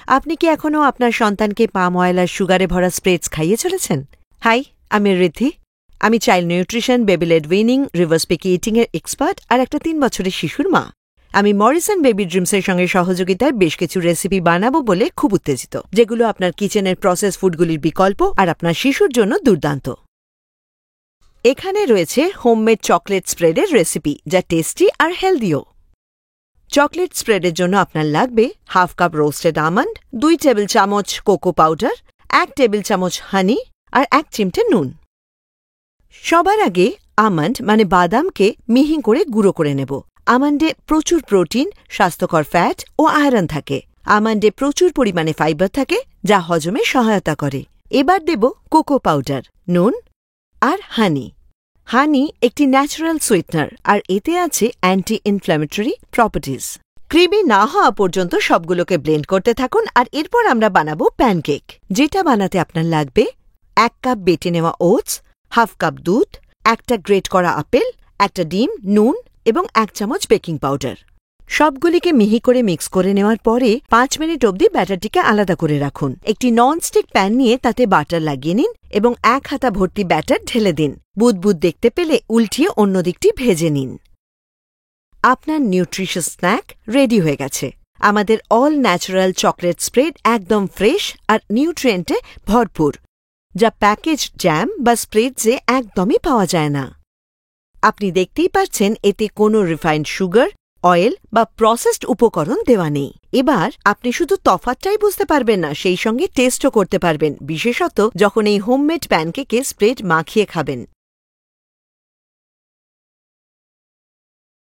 আপনি কি এখনও আপনার সন্তানকে পাম অয়েল আর সুগারে ভরা স্প্রেডস খাইয়ে চলেছেন? হাই, আমি রিদ্ধি। আমি child nutrition, baby led weaning, reverse picky eating এর এক্সপার্ট আর একটা 3 বছরের শিশুর মা। আমি মরিসন বেবি ড্রিমসের সঙ্গে সহযোগিতায় বেশ কিছু রেসিপি বানাবো বলে খুব উত্তেজিত, যেগুলো আপনার কিচেনের প্রসেস ফুডগুলির বিকল্প আর আপনার শিশুর জন্য দুর্দান্ত। এখানে রয়েছে হোমমেড চকলেট স্প্রেডের রেসিপি, যা টেস্টি আর হেলদিও। চকলেট স্প্রেডের জন্য আপনার লাগবে 1/2 কাপ রোস্টেড আমন্ড, 2 টেবিল চামচ কোকো পাউডার, 1 টেবিল চামচ হানি আর 1 চিমটে নুন। সবার আগে আমন্ড মানে বাদামকে মিহি করে গুঁড়ো করে নেব। আমন্ডে প্রচুর প্রোটিন, স্বাস্থ্যকর ফ্যাট ও আয়রন থাকে। আমন্ডে প্রচুর পরিমাণে ফাইবার থাকে, যা হজমে সহায়তা করে। এবার দেব কোকো পাউডার, নুন আর হানি। হানি একটি ন্যাচারাল সুইটনার আর এতে আছে অ্যান্টি ইনফ্ল্যামেটরি প্রপার্টিজ। ক্রিমি না হওয়া পর্যন্ত সবগুলোকে ব্লেন্ড করতে থাকুন আর এরপর আমরা বানাবো প্যানকেক, যেটা বানাতে আপনার লাগবে 1 কাপ বেটে নেওয়া ওটস, 1/2 কাপ দুধ, 1টা গ্রেট করা আপেল, 1টা ডিম, নুন এবং 1 চামচ বেকিং পাউডার। সবগুলিকে মিহি করে মিক্স করে নেওয়ার পরে 5 মিনিট অবধি ব্যাটারটিকে আলাদা করে রাখুন। একটি ননস্টিক প্যান নিয়ে তাতে বাটার লাগিয়ে নিন এবং 1 হাতা ভর্তি ব্যাটার ঢেলে দিন। বুদবুদ দেখতে পেলে উল্টিয়ে অন্য দিকটি ভেজে নিন। আপনার নিউট্রিশাস স্ন্যাক রেডি হয়ে গেছে। আমাদের অল ন্যাচারাল চকলেট স্প্রেড একদম ফ্রেশ আর নিউট্রিয়েন্টে ভরপুর, যা প্যাকেজ জ্যাম বা স্প্রেডসে একদমই পাওয়া যায় না। আপনি দেখতেই পাচ্ছেন এতে কোনো রিফাইন্ড সুগার, অয়েল বা প্রসেসড উপকরণ দেওয়া নেই। এবার আপনি শুধু তফাৎটাই বুঝতে পারবেন না, সেই সঙ্গে টেস্টও করতে পারবেন, বিশেষত যখন এই হোমমেড প্যানকেকে স্প্রেড মাখিয়ে খাবেন।